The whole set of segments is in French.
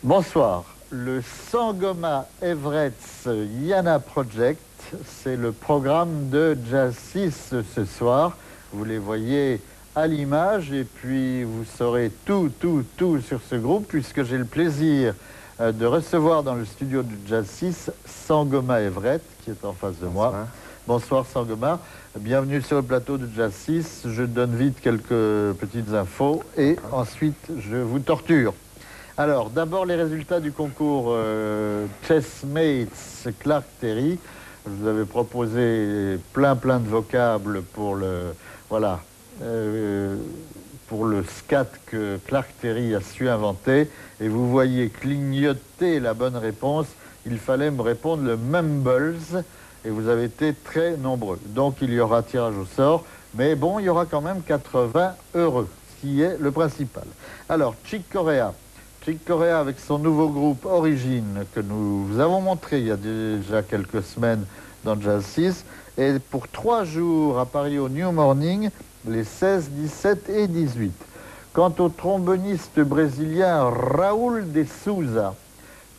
Bonsoir. Le Sangoma Everett's Yana Project, c'est le programme de Jazz 6 ce soir. Vous les voyez à l'image et puis vous saurez tout sur ce groupe puisque j'ai le plaisir de recevoir dans le studio de Jazz 6 Sangoma Everett qui est en face de moi. Bonsoir Sangoma, bienvenue sur le plateau de Jazz 6. Je donne vite quelques petites infos et ensuite je vous torture. Alors, d'abord les résultats du concours Chessmates Clark Terry. Je vous avais proposé plein de vocables pour le, voilà, pour le scat que Clark Terry a su inventer. Et vous voyez clignoter la bonne réponse. Il fallait me répondre le mumbles. Et vous avez été très nombreux. Donc, il y aura tirage au sort. Mais bon, il y aura quand même 80 heureux, ce qui est le principal. Alors, Chick Corea. Chick Corea avec son nouveau groupe Origine que nous vous avons montré il y a déjà quelques semaines dans Jazz 6 et pour 3 jours à Paris au New Morning les 16, 17 et 18. Quant au tromboniste brésilien Raul de Souza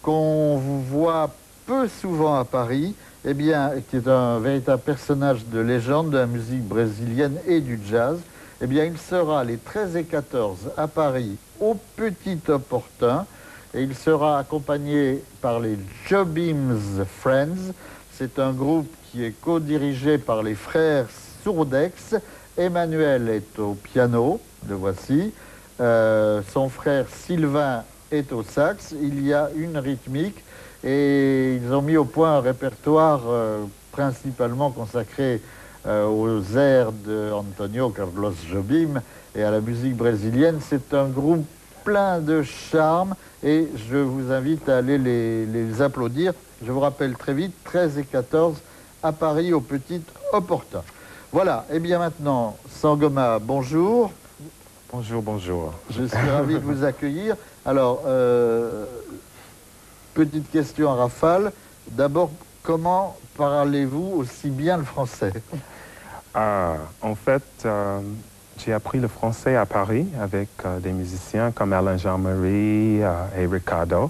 qu'on vous voit peu souvent à Paris, eh bien, qui est un véritable personnage de légende de la musique brésilienne et du jazz, eh bien, il sera les 13 et 14 à Paris au Petit Opportun et il sera accompagné par les Jobim's Friends. C'est un groupe qui est co-dirigé par les frères Sourdex. Emmanuel est au piano, le voici. Son frère Sylvain est au sax. Il y a une rythmique et ils ont mis au point un répertoire principalement consacré aux airs de Antonio Carlos Jobim et à la musique brésilienne. C'est un groupe plein de charme et je vous invite à aller les applaudir. Je vous rappelle très vite, 13 et 14 à Paris au Petit Opportun. Voilà, et bien maintenant, Sangoma, bonjour. Bonjour, bonjour. Je suis ravi de vous accueillir. Alors, petite question à rafale. D'abord, comment parlez-vous aussi bien le français? En fait, j'ai appris le français à Paris avec des musiciens comme Alain Jean-Marie et Ricardo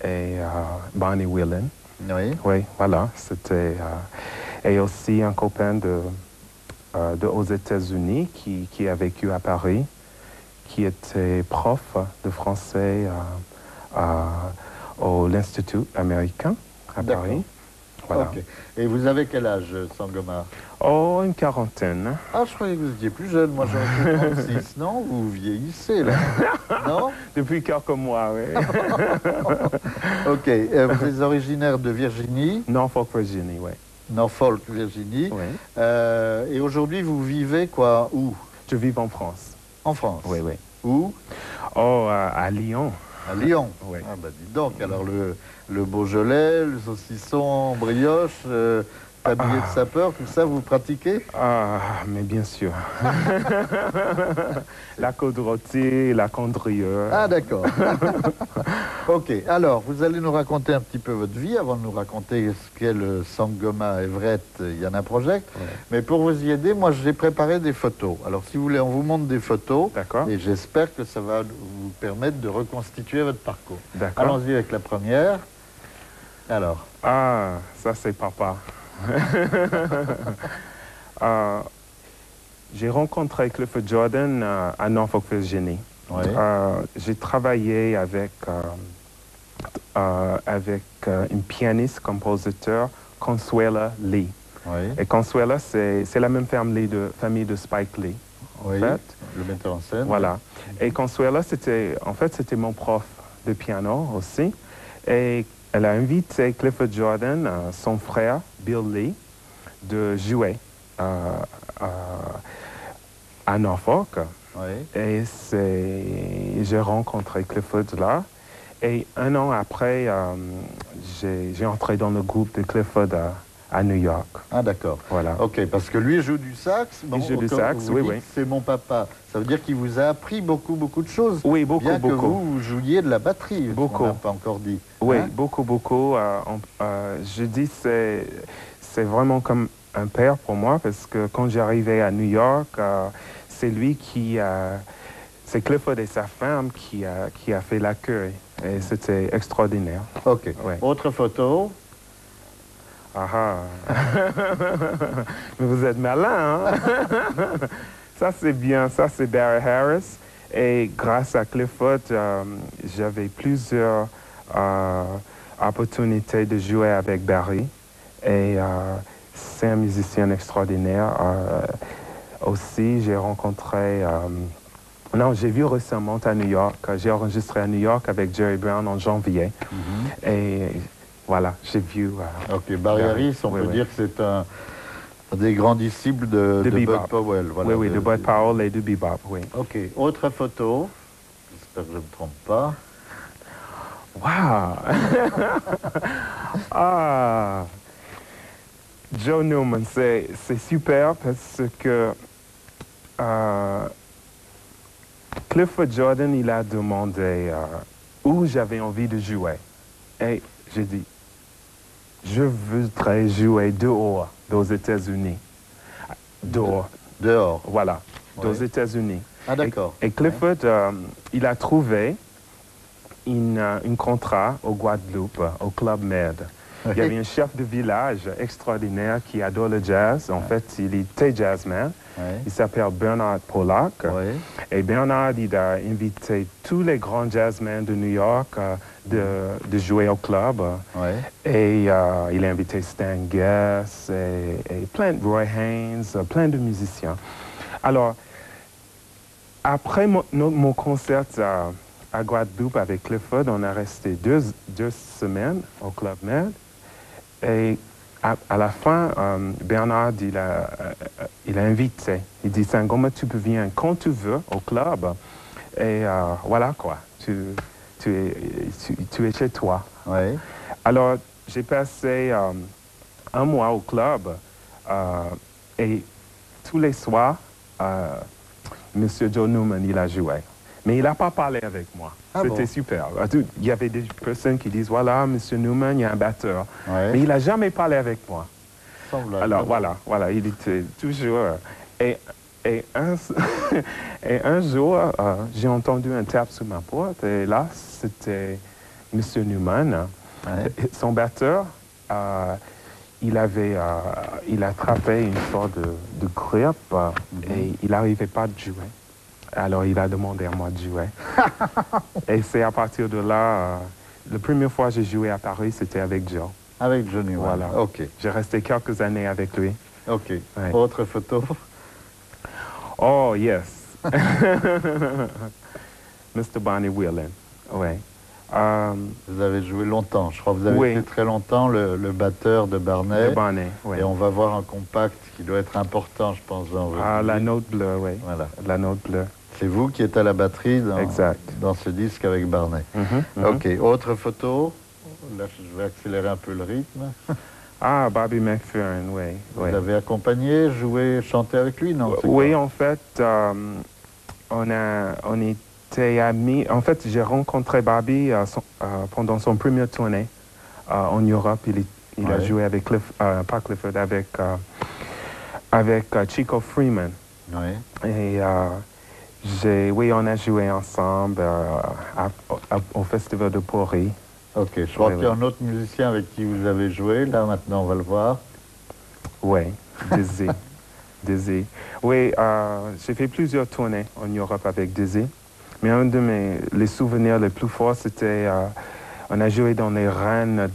et Bonnie Whelan. Oui. Oui, voilà. C'était et aussi un copain aux États-Unis qui a vécu à Paris, qui était prof de français à l'Institut américain à Paris. Voilà. Okay. Et vous avez quel âge, Sangoma? Oh, une quarantaine. Ah, je croyais que vous étiez plus jeune. Moi, j'en ai 36. Non, vous vieillissez, là. Non? Depuis quelques mois, oui. Ok. Vous êtes originaire de Virginie? Norfolk, Virginie, oui. Norfolk, Virginie. Oui. Et aujourd'hui, vous vivez quoi? Où? Je vis en France. En France? Oui, oui. Où? Oh, à Lyon. À Lyon? Oui. Ah, bah, dis donc, alors le Beaujolais, le saucisson en brioche, tablier de sapeur, tout ça, vous pratiquez? Ah, mais bien sûr. La côte rôtie, la condrieux. Ah, d'accord. Ok, alors, vous allez nous raconter un petit peu votre vie avant de nous raconter ce qu'est le Sangoma Everett Yana Project. Ouais. Mais pour vous y aider, moi, j'ai préparé des photos. Alors, si vous voulez, on vous montre des photos. D'accord. Et j'espère que ça va vous permettre de reconstituer votre parcours. D'accord. Allons-y avec la première. Alors. Ah, ça c'est papa. J'ai rencontré Clifford Jordan à Norfolk, Virginie. Oui. J'ai travaillé avec une pianiste, compositeur, Consuela Lee. Oui. Et Consuela, c'est la même famille de Spike Lee, en Oui, fait. le metteur en scène. Voilà. Et Consuela, c'était mon prof de piano aussi. Et elle a invité Clifford Jordan, son frère, Bill Lee, de jouer à Norfolk. Oui. Et j'ai rencontré Clifford là. Et un an après, j'ai entré dans le groupe de Clifford à New York. Ah, d'accord. Voilà. Ok, parce que lui joue du sax. Bon, Il joue du quand sax, vous oui, dites oui. C'est mon papa. Ça veut dire qu'il vous a appris beaucoup, beaucoup de choses. Oui, beaucoup, bien que beaucoup. vous jouiez de la batterie, Beaucoup. on n'a pas encore dit. Oui, Hein? beaucoup, beaucoup. Je dis c'est vraiment comme un père pour moi parce que quand j'arrivais à New York, c'est lui qui c'est Clifford et sa femme qui a fait l'accueil. Et c'était extraordinaire. Ok. Ouais. Autre photo. Ah ah. Mais vous êtes malin, hein? Ça, c'est bien. Ça, c'est Barry Harris. Et grâce à Clifford, j'avais plusieurs opportunités de jouer avec Barry. Et c'est un musicien extraordinaire. Aussi, j'ai rencontré... non, j'ai vu récemment à New York. J'ai enregistré à New York avec Jerry Brown en janvier. Et voilà, j'ai vu... Ok, Barry Harris, on peut dire que c'est un des grands disciples de Bud Powell. Voilà, oui, de Bud Powell et de bebop, oui. Ok, autre photo. J'espère que je ne me trompe pas. Wow! Ah! Joe Newman, c'est super parce que Clifford Jordan, il a demandé où j'avais envie de jouer. Et j'ai dit, je voudrais jouer dehors, aux États-Unis. Dehors. Dehors. Voilà, Oui. aux États-Unis. Ah, d'accord. Et Clifford, il a trouvé un contrat au Guadeloupe, au Club Med. Il y avait un chef de village extraordinaire qui adore le jazz. En fait, il était jazzman. Il s'appelle Bernard Pollack. Et Bernard, il a invité tous les grands jazzmen de New York de jouer au club. Et il a invité Stan Getz et plein de Roy Haynes, plein de musiciens. Alors, après mon concert à Guadeloupe avec Clifford, on a resté deux semaines au Club Med. Et à la fin, Bernard, il a invité. Il dit, Sangoma, tu peux venir quand tu veux au club. Et voilà quoi, tu es chez toi. Alors, j'ai passé un mois au club et tous les soirs, M. Joe Newman, il a joué. Mais il n'a pas parlé avec moi. C'était super. Il y avait des personnes qui disent, voilà, M. Newman, il y a un batteur. Mais il n'a jamais parlé avec moi. Alors voilà, il était toujours... Et un jour, j'ai entendu un tap sur ma porte. Et là, c'était M. Newman. Son batteur, il attrapait une sorte de grippe et il n'arrivait pas à jouer. Alors, il a demandé à moi de jouer. Et c'est à partir de là, la première fois que j'ai joué à Paris, c'était avec Joe. Avec Joe Newman. Voilà. Ok. J'ai resté quelques années avec lui. Ok. Autre photo. Oh, yes. Mr. Bonnie Whelan. Oui. Vous avez joué longtemps. Je crois que vous avez été très longtemps le batteur de Barnet. De Barnet, oui. Et on va voir un compact qui doit être important, je pense. La note bleue, oui. Voilà. La note bleue. C'est vous qui êtes à la batterie dans ce disque avec Barnet. Ok, autre photo. Là, je vais accélérer un peu le rythme. Ah, Bobby McFerrin, oui. Vous l'avez accompagné, joué, chanté avec lui, non? Oui, en fait, on était amis. En fait, j'ai rencontré Bobby pendant son premier tournée en Europe. Il a joué avec pas Clifford, avec Chico Freeman. Et on a joué ensemble au Festival de Paris. Ok, je crois qu'il y a un autre musicien avec qui vous avez joué. Là, maintenant, on va le voir. Oui, Dizzy. Dizzy. Oui, j'ai fait plusieurs tournées en Europe avec Dizzy. Mais un de les souvenirs les plus forts, c'était... on a joué dans les arènes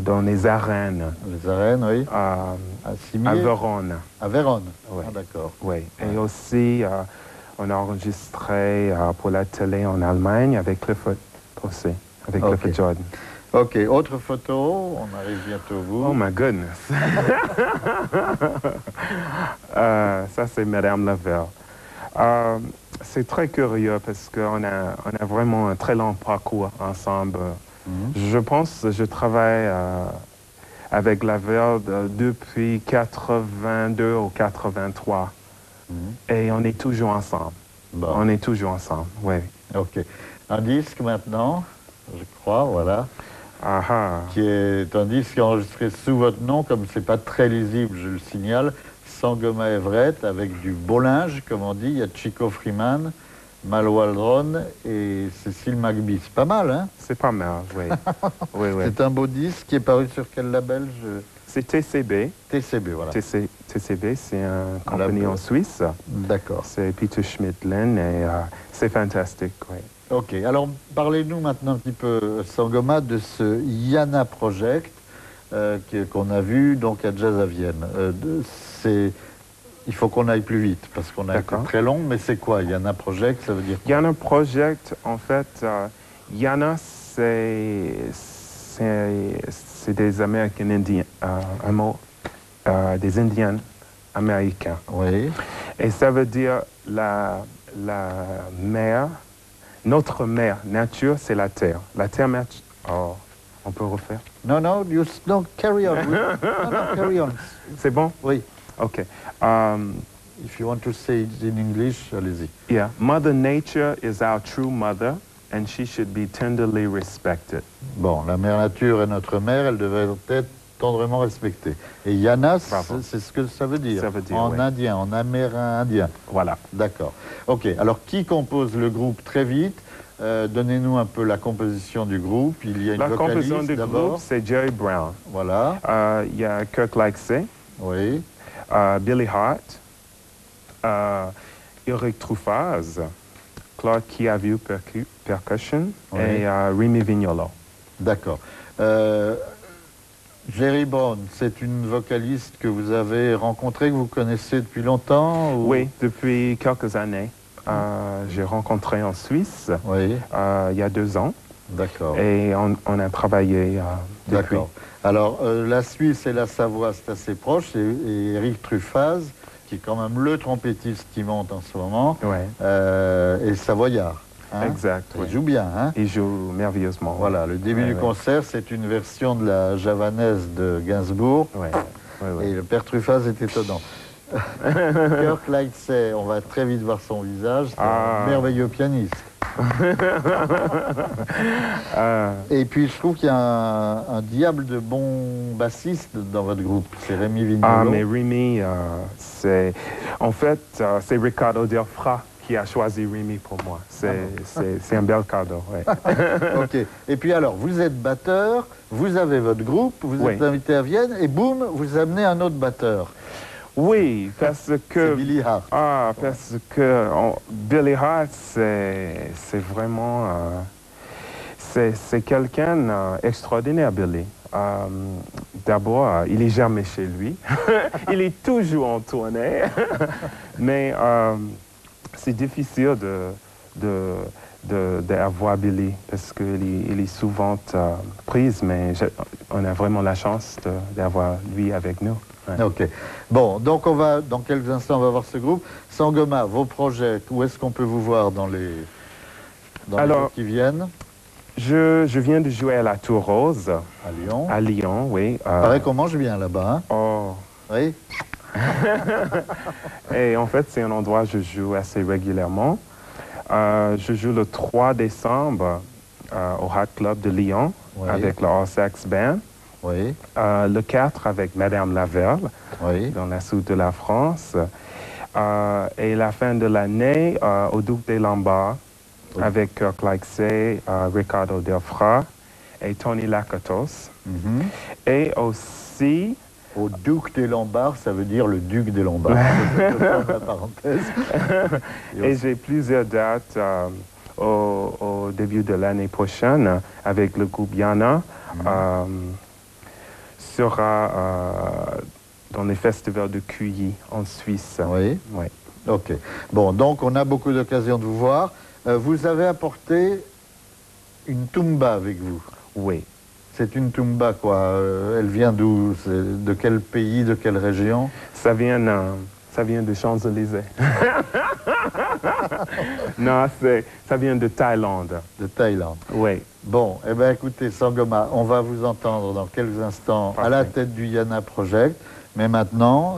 dans les arènes. Les arènes, oui. À Vérone. À Vérone, oui. Ah, d'accord. Oui, et aussi, on a enregistré pour la télé en Allemagne avec Clifford aussi, avec Clifford Jordan. Ok, autre photo, on arrive bientôt au bout. Oh my goodness. Ça, c'est Madame Lavelle. C'est très curieux parce qu'on a vraiment un très long parcours ensemble. Je pense que je travaille avec la Verve depuis 82 ou 83. Et on est toujours ensemble. Bon. On est toujours ensemble, oui. Ok. Un disque maintenant, je crois, voilà, Ah ah. qui est un disque enregistré sous votre nom, comme c'est pas très lisible, je le signale, Sangoma Everett, avec du beau linge, comme on dit. Il y a Chico Freeman, Mal Waldron et Cécile McBee. C'est pas mal, hein? C'est pas mal, oui. Oui, oui. C'est un beau disque qui est paru sur quel label? C'est TCB. TCB, voilà. TCB, c'est un compagnie label. en Suisse. D'accord. C'est Peter Schmidlin et c'est fantastique, oui. Ok, alors parlez-nous maintenant un petit peu, Sangoma, de ce Yana Project qu'on a vu donc à Jazz à Vienne. Il faut qu'on aille plus vite parce qu'on a été très long, mais c'est quoi Yana Project? Ça veut dire quoi? Yana Project, en fait, Yana, c'est des Américains indiens, un mot, des Indiens américains. Oui. Et ça veut dire la mère, notre mère, nature, c'est la terre. La terre, oh, on peut refaire? Non, non, no, carry on. Non, non, carry on. C'est bon? Oui. OK. If you want to say it in English, allez-y. Yeah. Mother Nature is our true mother, and she should be tenderly respected. Bon, la mère nature est notre mère, elle devrait être tendrement respectée. Et Yana, c'est ce que ça veut dire. Ça veut dire, en oui. indien, en amérindien. Voilà. D'accord. Ok, alors qui compose le groupe très vite? Donnez-nous un peu la composition du groupe. Il y a une vocaliste composition du groupe, c'est Jerry Brown. Voilà. Il y a Kirk Lightsey, Oui. Billy Hart, Eric Truffaz, Claude Chiaviu Percussion Oui. et Remy Vignolo. D'accord. Jerry Brown, c'est une vocaliste que vous avez rencontrée, que vous connaissez depuis longtemps ou... Oui, depuis quelques années. J'ai rencontré en Suisse Oui. il y a 2 ans. D'accord. Et on a travaillé depuis. D'accord. Alors, la Suisse et la Savoie, c'est assez proche. Et Eric Truffaz, qui est quand même le trompettiste qui monte en ce moment, Ouais. est savoyard. Hein? Exact. Il Oui. joue bien. Hein? Il joue merveilleusement. Voilà, le début du concert, c'est une version de la javanaise de Gainsbourg. Ouais. Ouais. Et le père Truffaz est étonnant. Kirk Lightsey, on va très vite voir son visage, c'est un merveilleux pianiste. Et puis je trouve qu'il y a un diable de bon bassiste dans votre groupe, c'est Remy Vignolo. Ah, mais Remy, c'est... En fait, c'est Ricardo Delfra qui a choisi Remy pour moi. C'est un bel cadeau, ouais. Ok. Et puis alors, vous êtes batteur, vous avez votre groupe, vous êtes invité à Vienne, et boum, vous amenez un autre batteur. Oui, parce que... C'est Billy Hart. Ah, parce que Billy Hart, c'est vraiment... c'est quelqu'un d'extraordinaire, Billy. D'abord, il n'est jamais chez lui. Il est toujours en tournée. Mais c'est difficile d'avoir Billy parce qu'il est souvent prise, mais on a vraiment la chance d'avoir lui avec nous. Ouais. Ok. Bon, donc on va, dans quelques instants, on va voir ce groupe. Sangoma, vos projets, où est-ce qu'on peut vous voir dans les jours qui viennent? Je viens de jouer à la Tour Rose. À Lyon. À Lyon, oui. Paraît qu'on mange bien là-bas, hein? Oh. Oui. Et en fait, c'est un endroit où je joue assez régulièrement. Je joue le 3 décembre au Hot Club de Lyon avec le All Sax Band. Oui. Le 4 avec Madame Laverle dans la sud de la France. Et la fin de l'année au Duc des Lombards avec Kirk Lightsey, Ricardo Delfra et Tony Lakatos. Et aussi... Au Duc des Lombards, ça veut dire le Duc des Lombards. La parenthèse. Et j'ai plusieurs dates au début de l'année prochaine avec le groupe Yana. Sera dans les festivals de Cuilly en Suisse. Oui. Oui. Ok. Bon, donc on a beaucoup d'occasions de vous voir. Vous avez apporté une tumba avec vous. Oui. C'est une tumba, quoi. Elle vient d'où? De quel pays, de quelle région? Ça vient de Champs-Élysées. Non, ça vient de Thaïlande. De Thaïlande. Oui. Bon, eh bien écoutez, Sangoma, on va vous entendre dans quelques instants à la tête du Yana Project. Mais maintenant,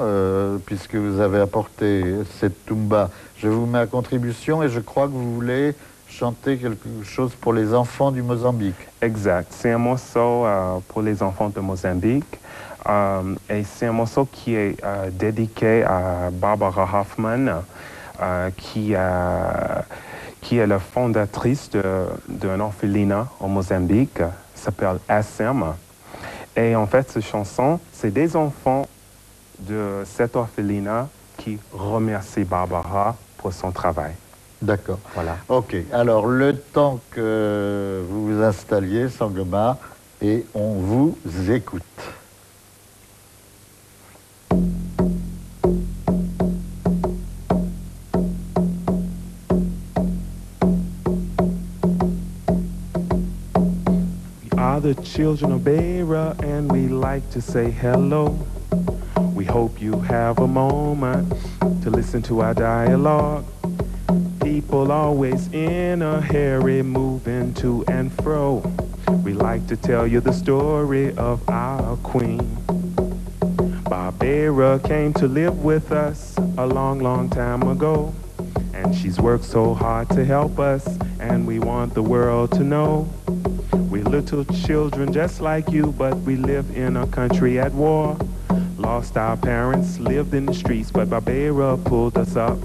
puisque vous avez apporté cette tumba, je vous mets à contribution et je crois que vous voulez chanter quelque chose pour les enfants du Mozambique. Exact. C'est un morceau pour les enfants de Mozambique. Et c'est un morceau qui est dédié à Barbara Hoffman, qui est la fondatrice d'un orphelinat au Mozambique, s'appelle SM. Et en fait, cette chanson, c'est des enfants de cet orphelinat qui remercient Barbara pour son travail. D'accord. Voilà. Ok. Alors, le temps que vous vous installiez, Sangoma, et on vous écoute. We are the children of Beira and we like to say hello. We hope you have a moment to listen to our dialogue. People always in a hurry, moving to and fro. We like to tell you the story of our queen. Barbara came to live with us a long, long time ago. And she's worked so hard to help us, and we want the world to know. We're little children just like you, but we live in a country at war. Lost our parents, lived in the streets, but Barbara pulled us up.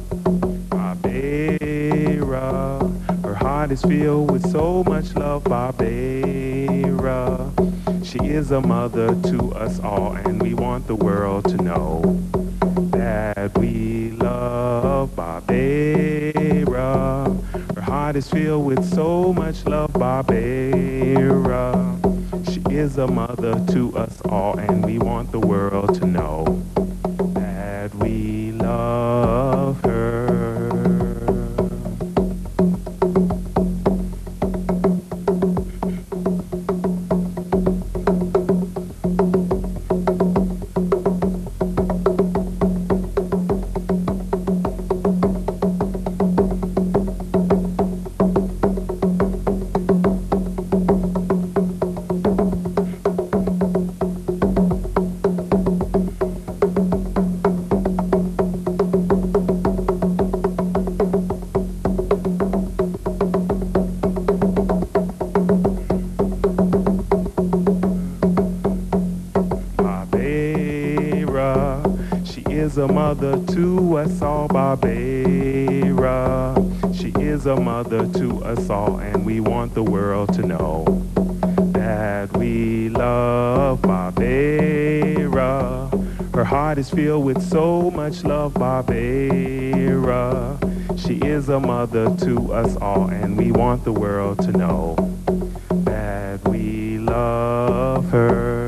Barbara, her heart is filled with so much love. Barbara, she is a mother to us all, and we want the world to know that we love Barbara. Her heart is filled with so much love. Barbara, she is a mother to us all, and we want the world to know that we love her. A mother to us all, Barbara. She is a mother to us all, and we want the world to know that we love Barbara. Her heart is filled with so much love, Barbara. She is a mother to us all, and we want the world to know that we love her.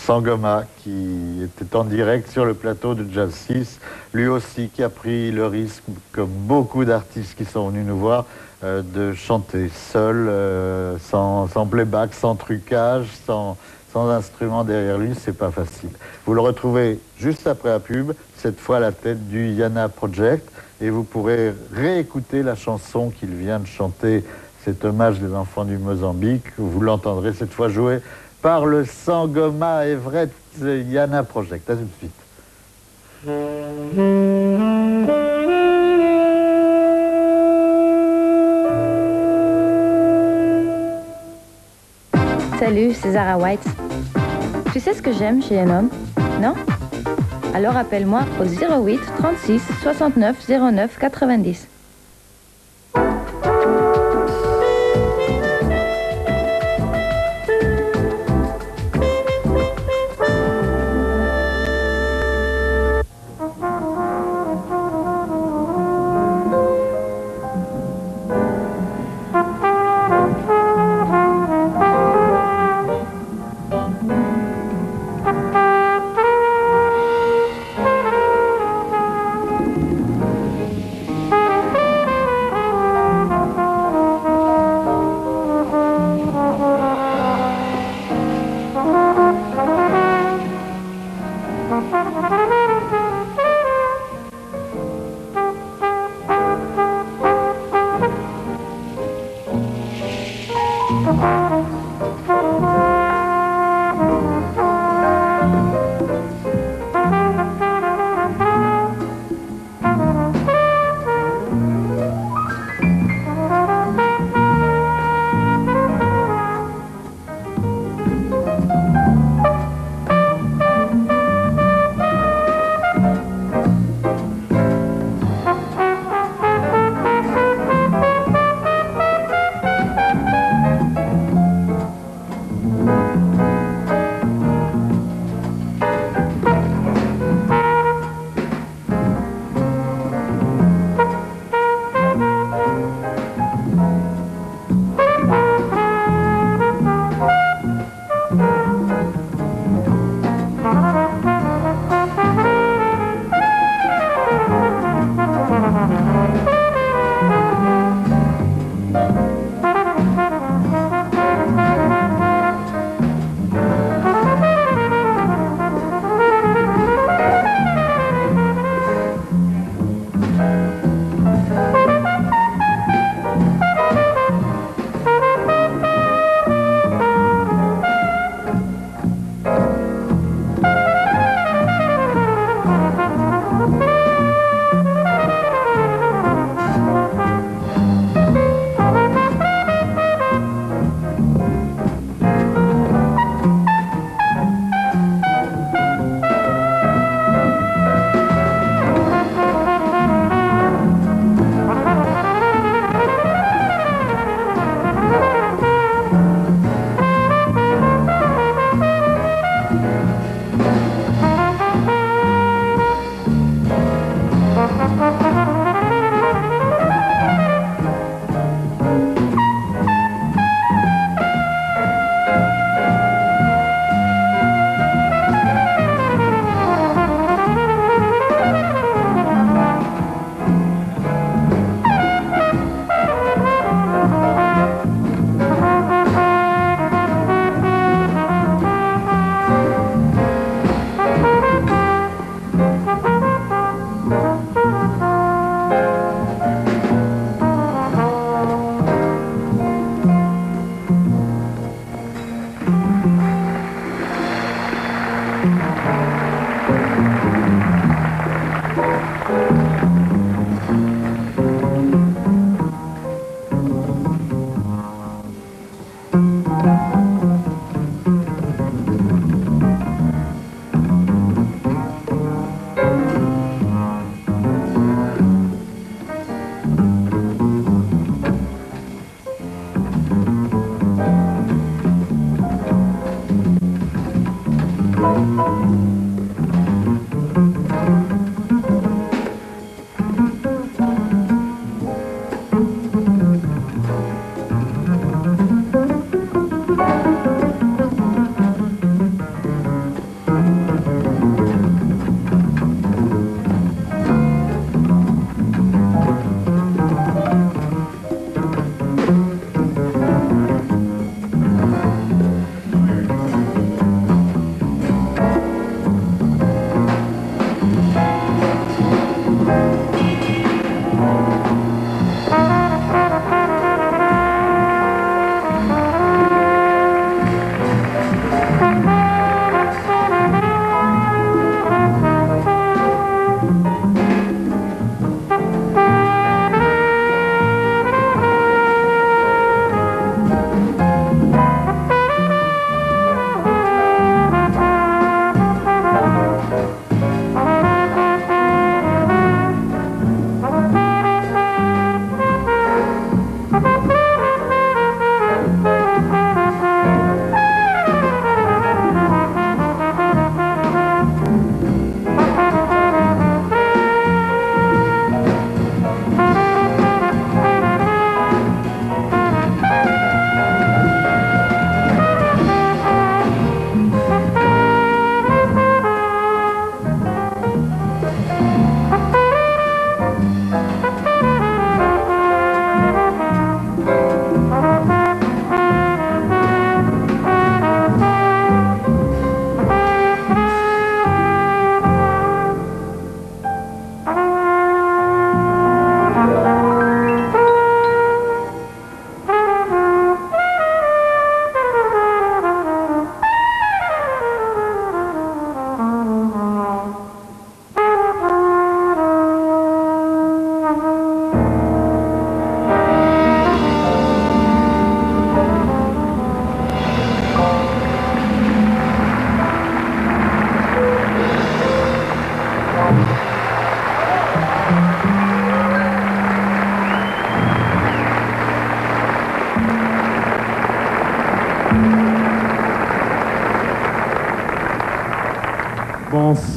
Sangoma, qui était en direct sur le plateau de Jazz 6, lui aussi qui a pris le risque, comme beaucoup d'artistes qui sont venus nous voir, de chanter seul, sans playback, sans trucage, sans instrument derrière lui, c'est pas facile. Vous le retrouvez juste après la pub, cette fois à la tête du Yana Project, et vous pourrez réécouter la chanson qu'il vient de chanter, cet hommage des enfants du Mozambique. Vous l'entendrez cette fois jouer par le Sangoma Everett Yana Project. À tout de suite. Salut, c'est Zara White. Tu sais ce que j'aime chez un homme? Non? Alors appelle-moi au 08 36 69 09 90.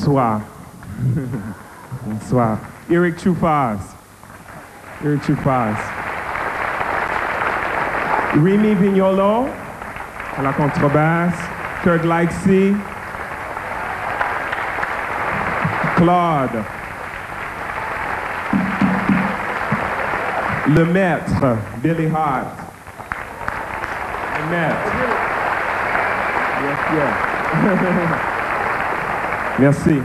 Bonsoir. Bonsoir. Eric Choufaz. Eric Choufaz. Rémi Vignolo à la contrebasse. Kurt Leixi. Claude. Le maître, Billy Hart. Le maître. Yes, yes. Merci.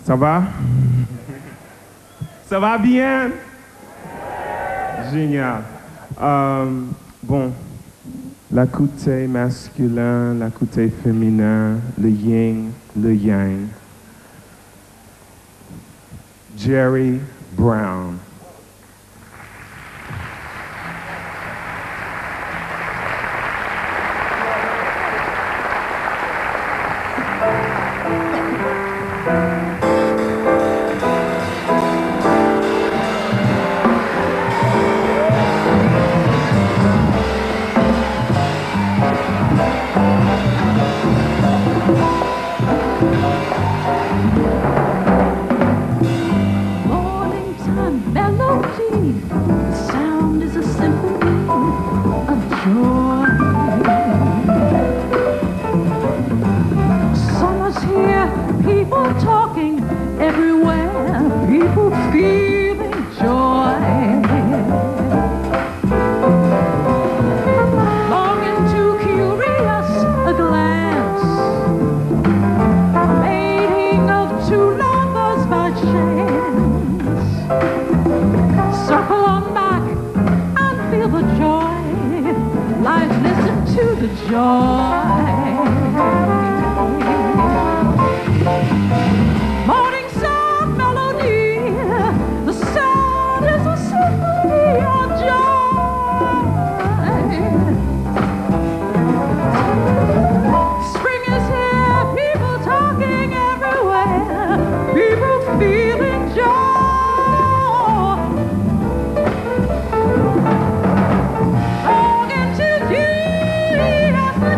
Ça va? Ça va bien? Génial. Bon, la côté masculin, la côté féminin, le yin, le yang. Jerry Brown. Looking to Jesus, the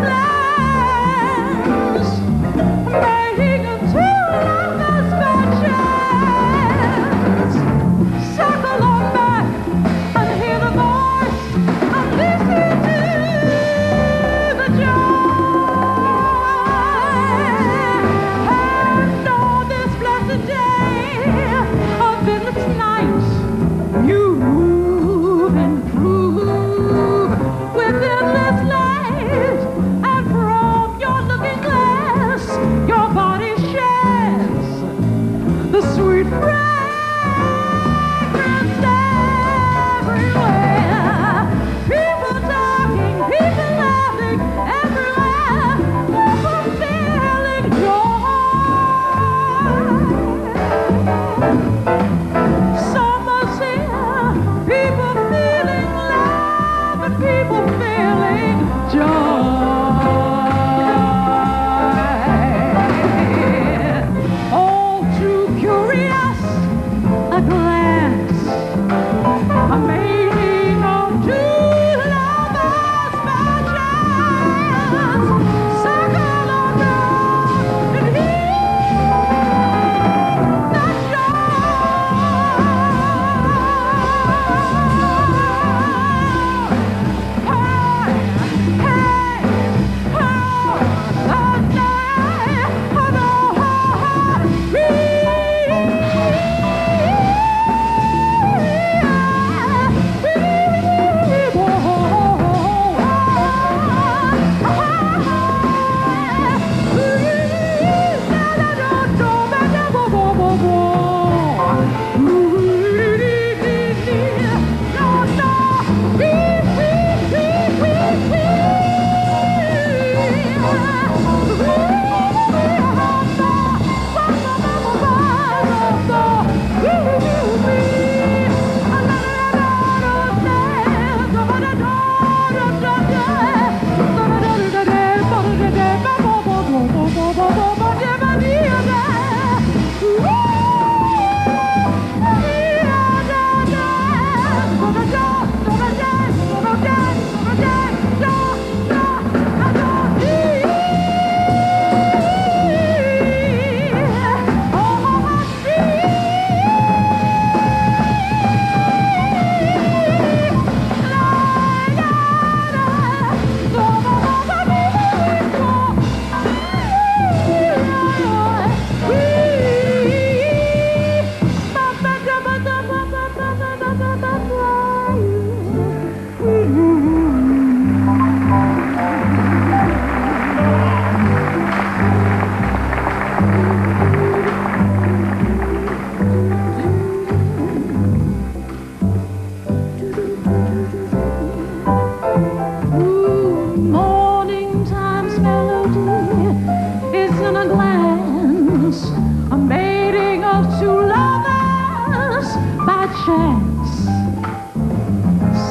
chance.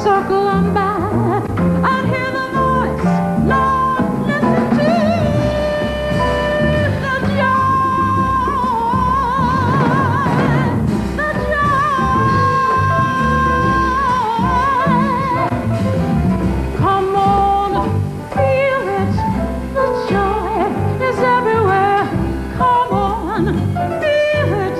Circle on back and hear the voice. Lord, listen to the joy, the joy. Come on, feel it. The joy is everywhere. Come on, feel it.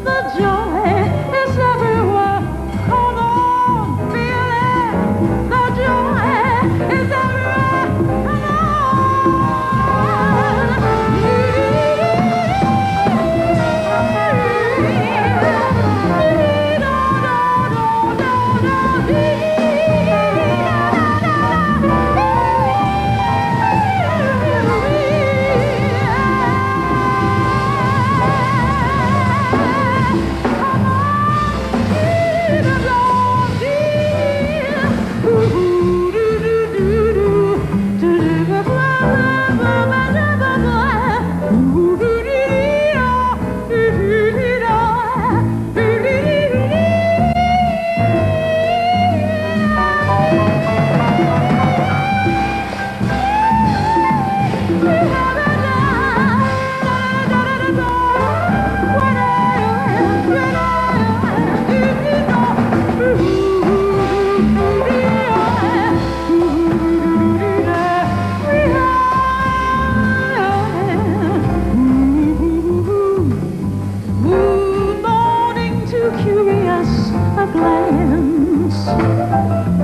The joy is everywhere. Come on, feel it. The joy is everywhere. Come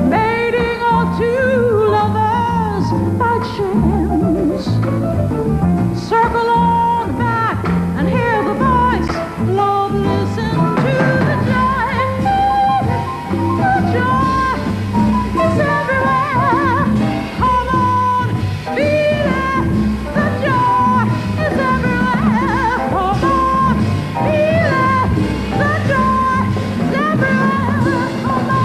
mating all two lovers by chance. Circle on back and hear the voice. Lord, listen to the joy. The joy is everywhere. Come on, feel it. The joy is everywhere. Come on, feel it. The joy is everywhere. Come on.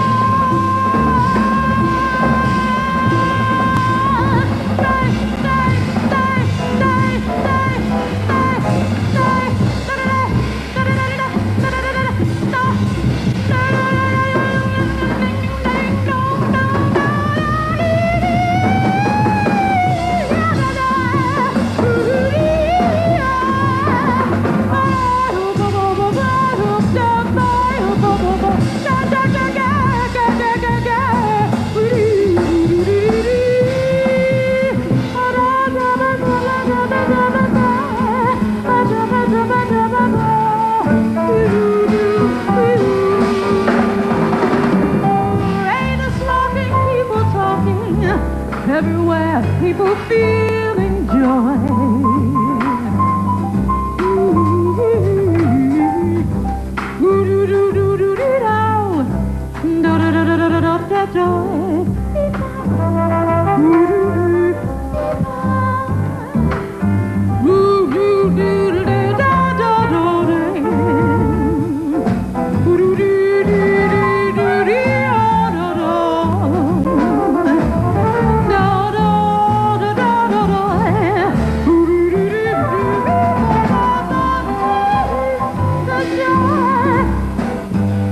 Everywhere, people feeling joy.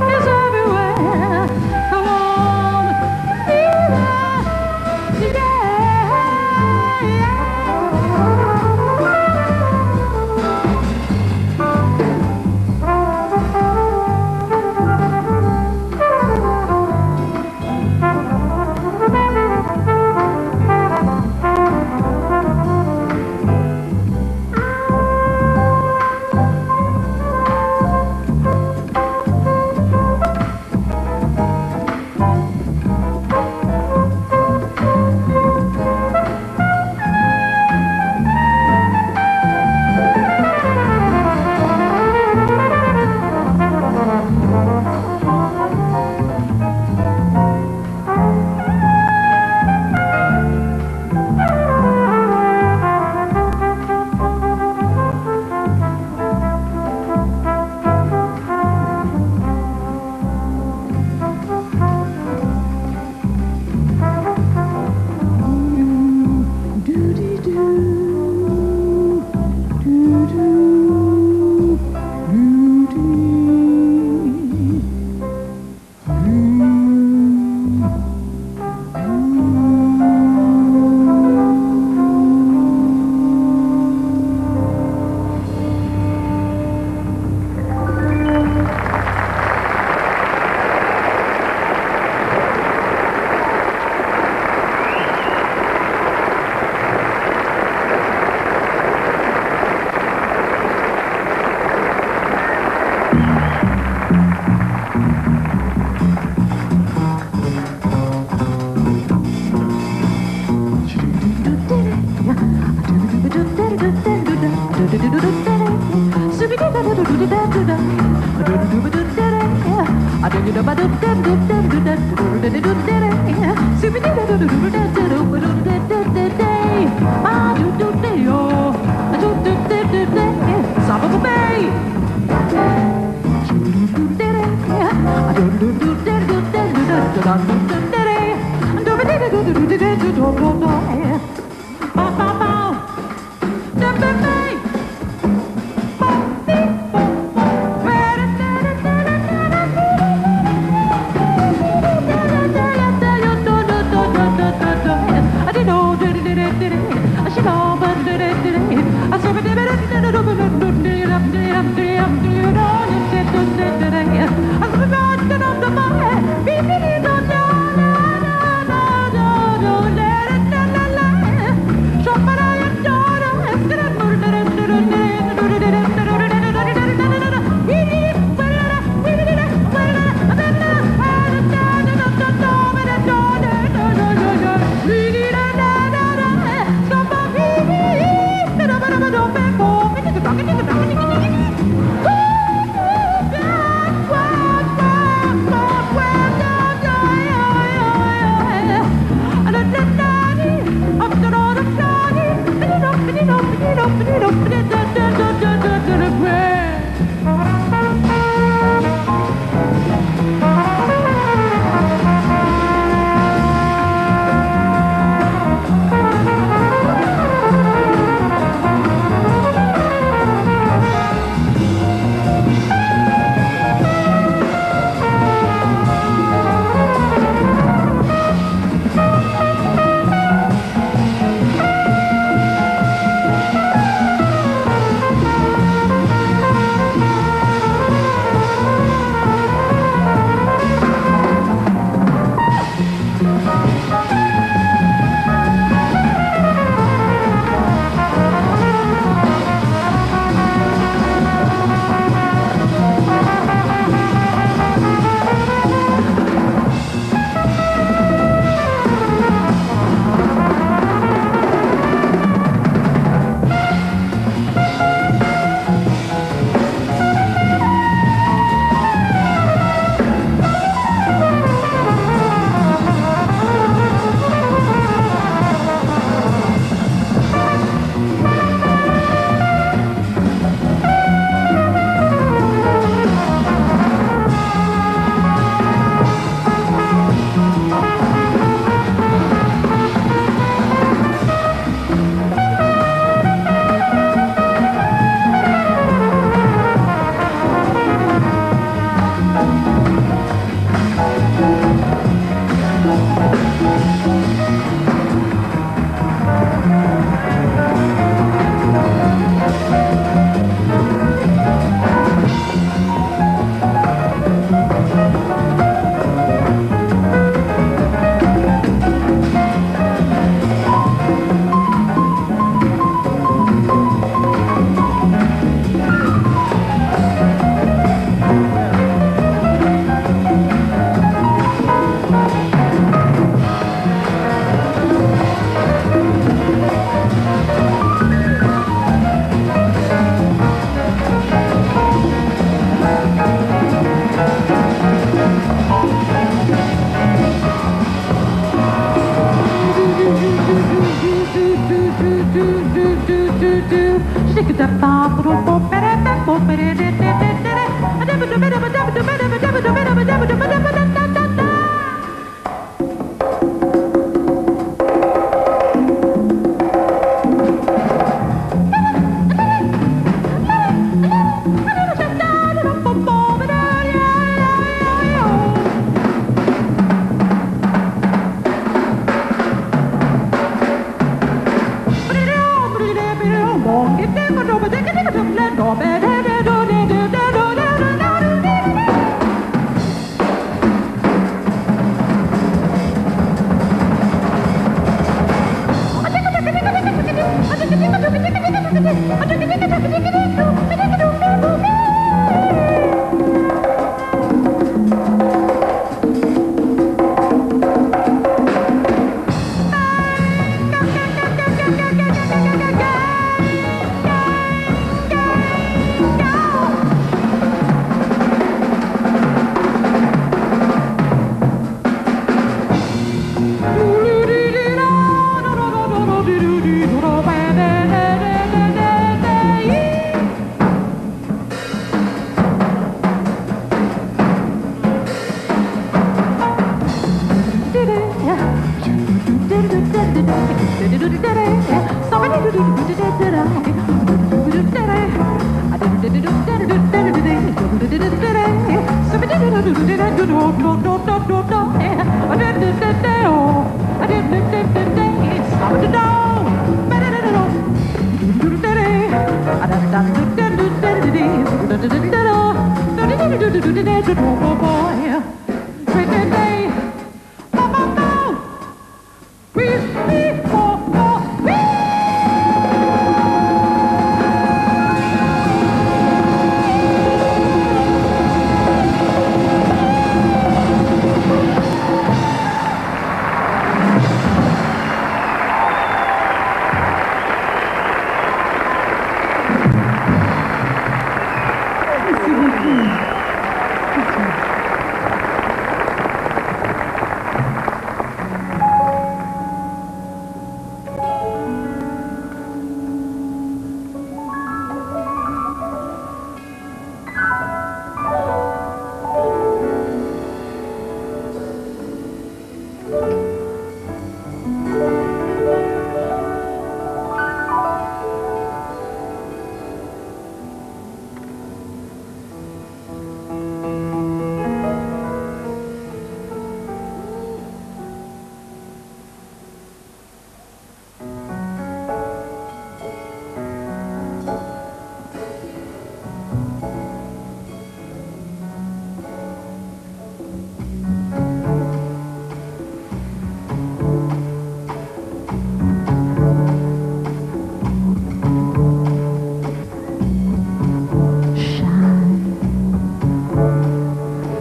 Is everywhere. Come on, feel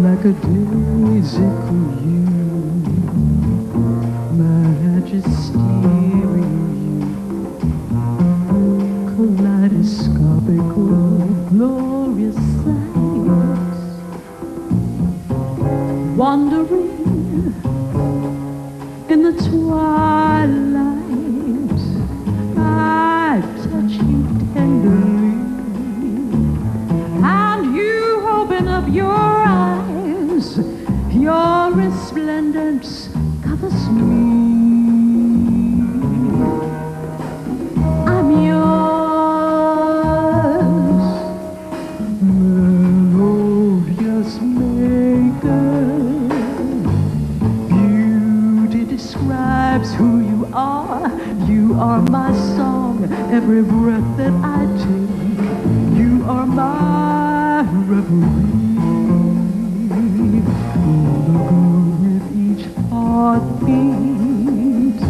Like a daisy for you, magisterial, kaleidoscopical, glorious sights, wandering in the twilight. I touch you tenderly, and you open up your eyes. Your resplendence covers me. I'm yours, melodious maker. Beauty describes who you are. You are my song, every breath that I take. You are my reverie. With each heartbeat,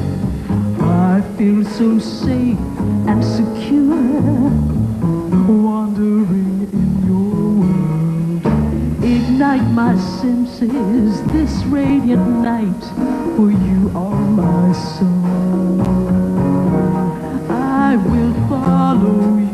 I feel so safe and secure, wandering in your world. Ignite my senses this radiant night, for you are my song. I will follow you.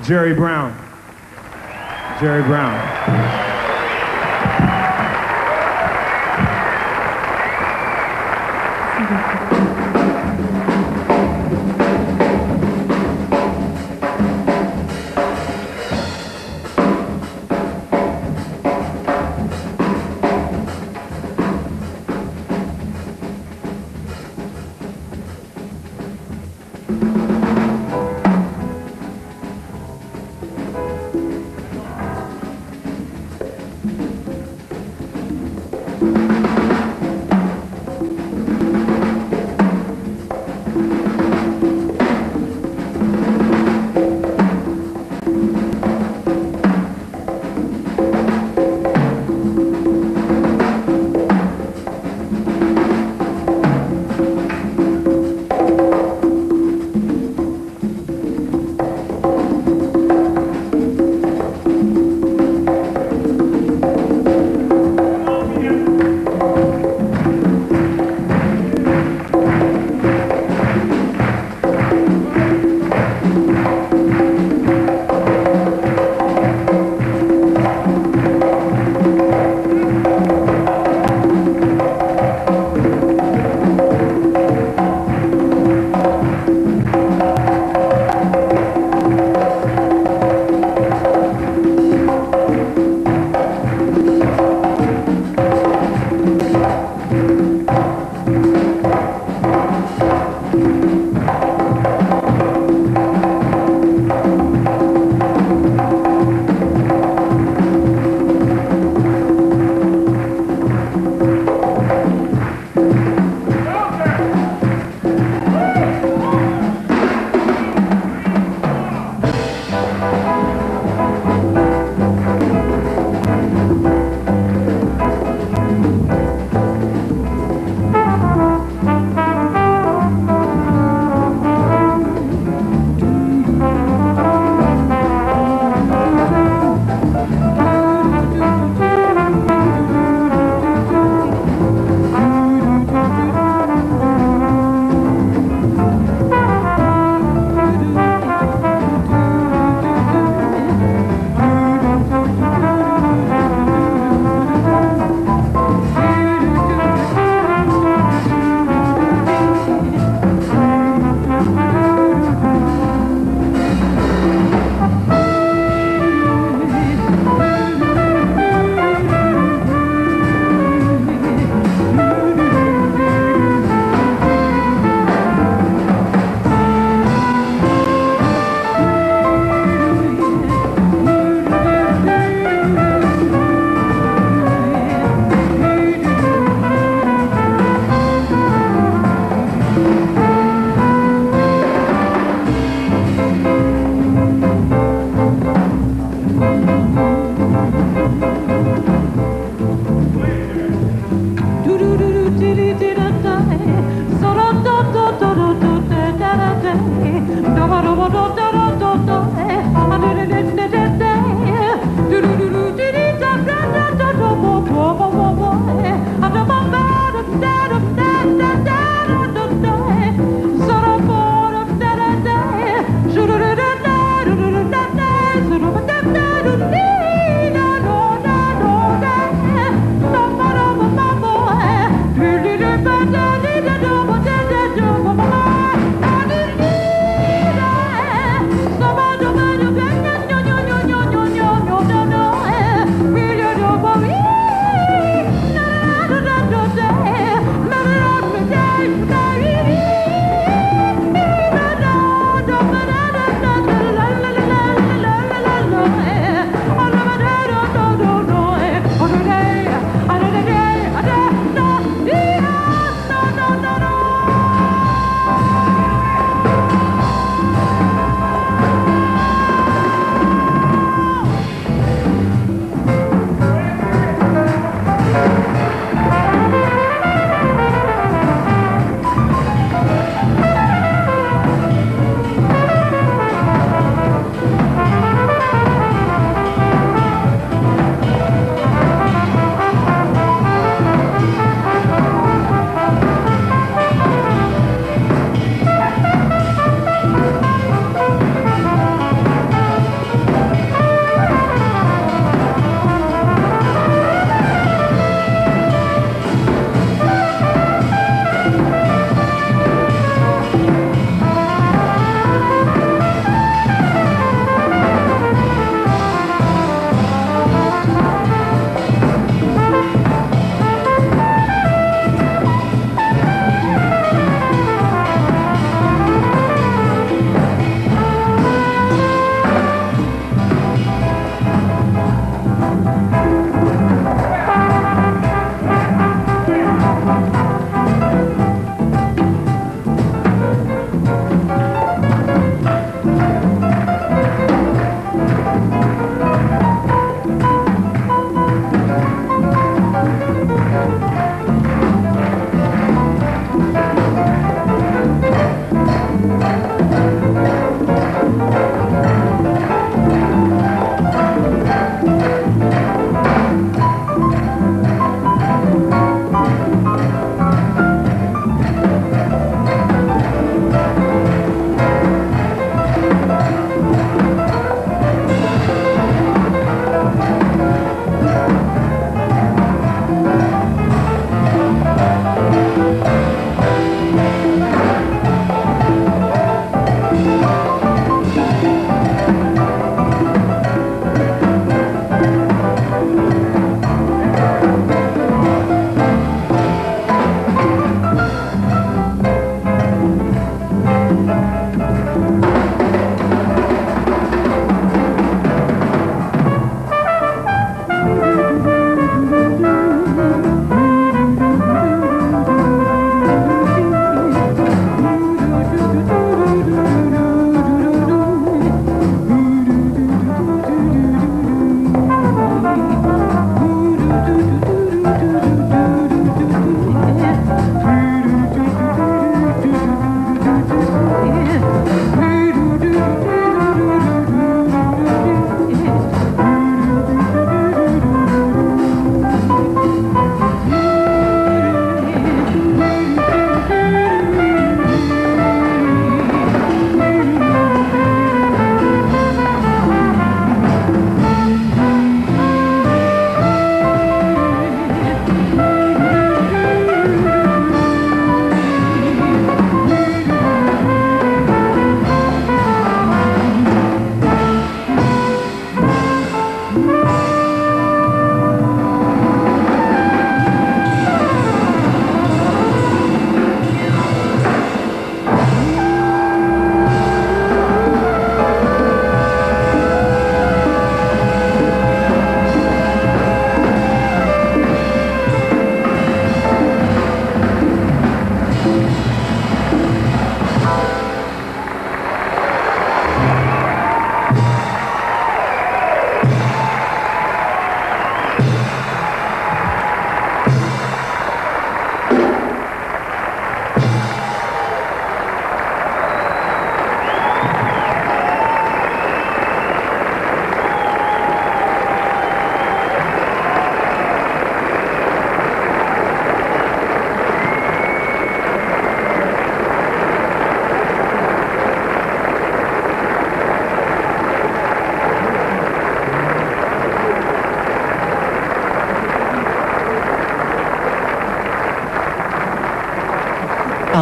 Jerry Brown. Jerry Brown.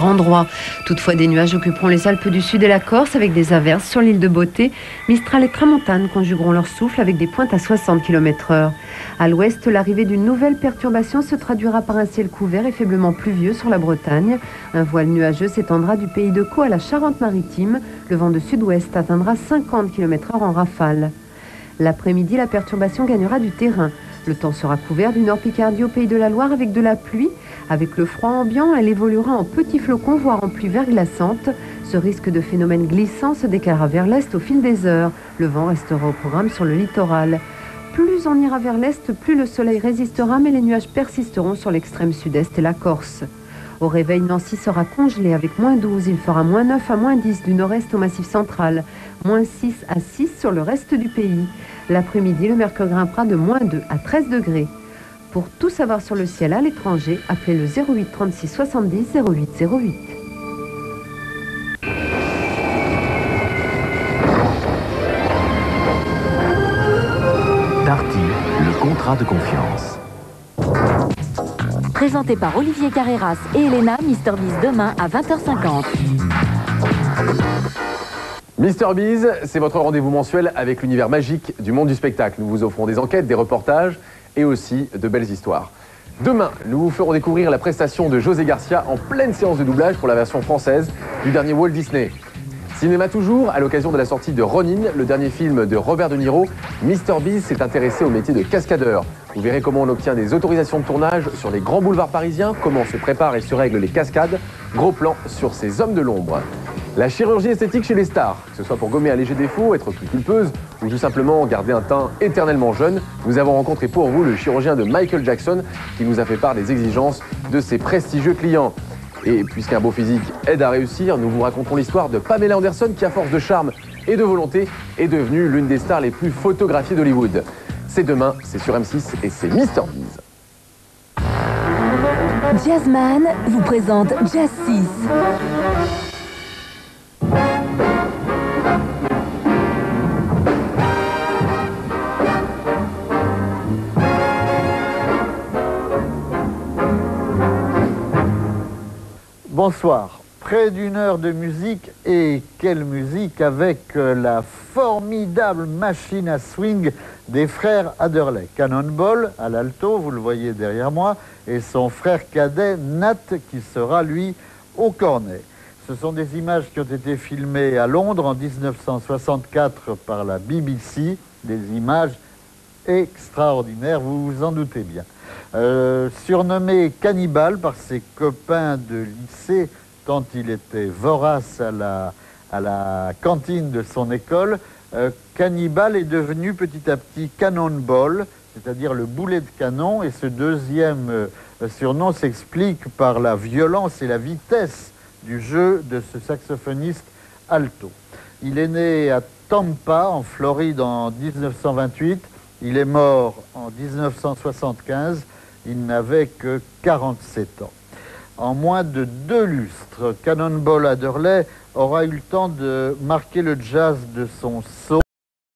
par endroits. Toutefois, des nuages occuperont les Alpes du Sud et la Corse avec des averses sur l'île de Beauté. Mistral et tramontane conjugueront leur souffle avec des pointes à 60 km/h. À l'ouest, l'arrivée d'une nouvelle perturbation se traduira par un ciel couvert et faiblement pluvieux sur la Bretagne. Un voile nuageux s'étendra du pays de Caux à la Charente-Maritime. Le vent de sud-ouest atteindra 50 km/h en rafale. L'après-midi, la perturbation gagnera du terrain. Le temps sera couvert du Nord-Picardie au Pays de la Loire avec de la pluie. Avec le froid ambiant, elle évoluera en petits flocons, voire en pluie verglaçante. Ce risque de phénomène glissant se décalera vers l'est au fil des heures. Le vent restera au programme sur le littoral. Plus on ira vers l'est, plus le soleil résistera, mais les nuages persisteront sur l'extrême sud-est et la Corse. Au réveil, Nancy sera congelée avec -12. Il fera -9 à -10 du nord-est au Massif central. -6 à 6 sur le reste du pays. L'après-midi, le mercure grimpera de -2 à 13 degrés. Pour tout savoir sur le ciel à l'étranger, appelez le 08 36 70 08 08. Darty, le contrat de confiance. Présenté par Olivier Carreras et Elena, Mister Biz demain à 20h50. Mister Biz, c'est votre rendez-vous mensuel avec l'univers magique du monde du spectacle. Nous vous offrons des enquêtes, des reportages et aussi de belles histoires. Demain, nous vous ferons découvrir la prestation de José Garcia en pleine séance de doublage pour la version française du dernier Walt Disney. Cinéma toujours, à l'occasion de la sortie de Ronin, le dernier film de Robert De Niro, Mister Biz s'est intéressé au métier de cascadeur. Vous verrez comment on obtient des autorisations de tournage sur les grands boulevards parisiens, comment se préparent et se règlent les cascades. Gros plan sur ces hommes de l'ombre. La chirurgie esthétique chez les stars, que ce soit pour gommer un léger défaut, être plus pulpeuse ou tout simplement garder un teint éternellement jeune, nous avons rencontré pour vous le chirurgien de Michael Jackson qui nous a fait part des exigences de ses prestigieux clients. Et puisqu'un beau physique aide à réussir, nous vous raconterons l'histoire de Pamela Anderson qui, à force de charme et de volonté, est devenue l'une des stars les plus photographiées d'Hollywood. C'est demain, c'est sur M6 et c'est Mister Biz. Jazzman vous présente Jazz 6. Bonsoir. Près d'une heure de musique, et quelle musique, avec la formidable machine à swing des frères Adderley. Cannonball à l'alto, vous le voyez derrière moi, et son frère cadet Nat qui sera lui au cornet. Ce sont des images qui ont été filmées à Londres en 1964 par la BBC, des images extraordinaires, vous vous en doutez bien. Surnommé Cannibal par ses copains de lycée, tant il était vorace à la cantine de son école, Cannibal est devenu petit à petit Cannonball, c'est-à-dire le boulet de canon, et ce deuxième surnom s'explique par la violence et la vitesse du jeu de ce saxophoniste alto. Il est né à Tampa, en Floride, en 1928. Il est mort en 1975. Il n'avait que 47 ans. En moins de 2 lustres, Cannonball Adderley aura eu le temps de marquer le jazz de son saut.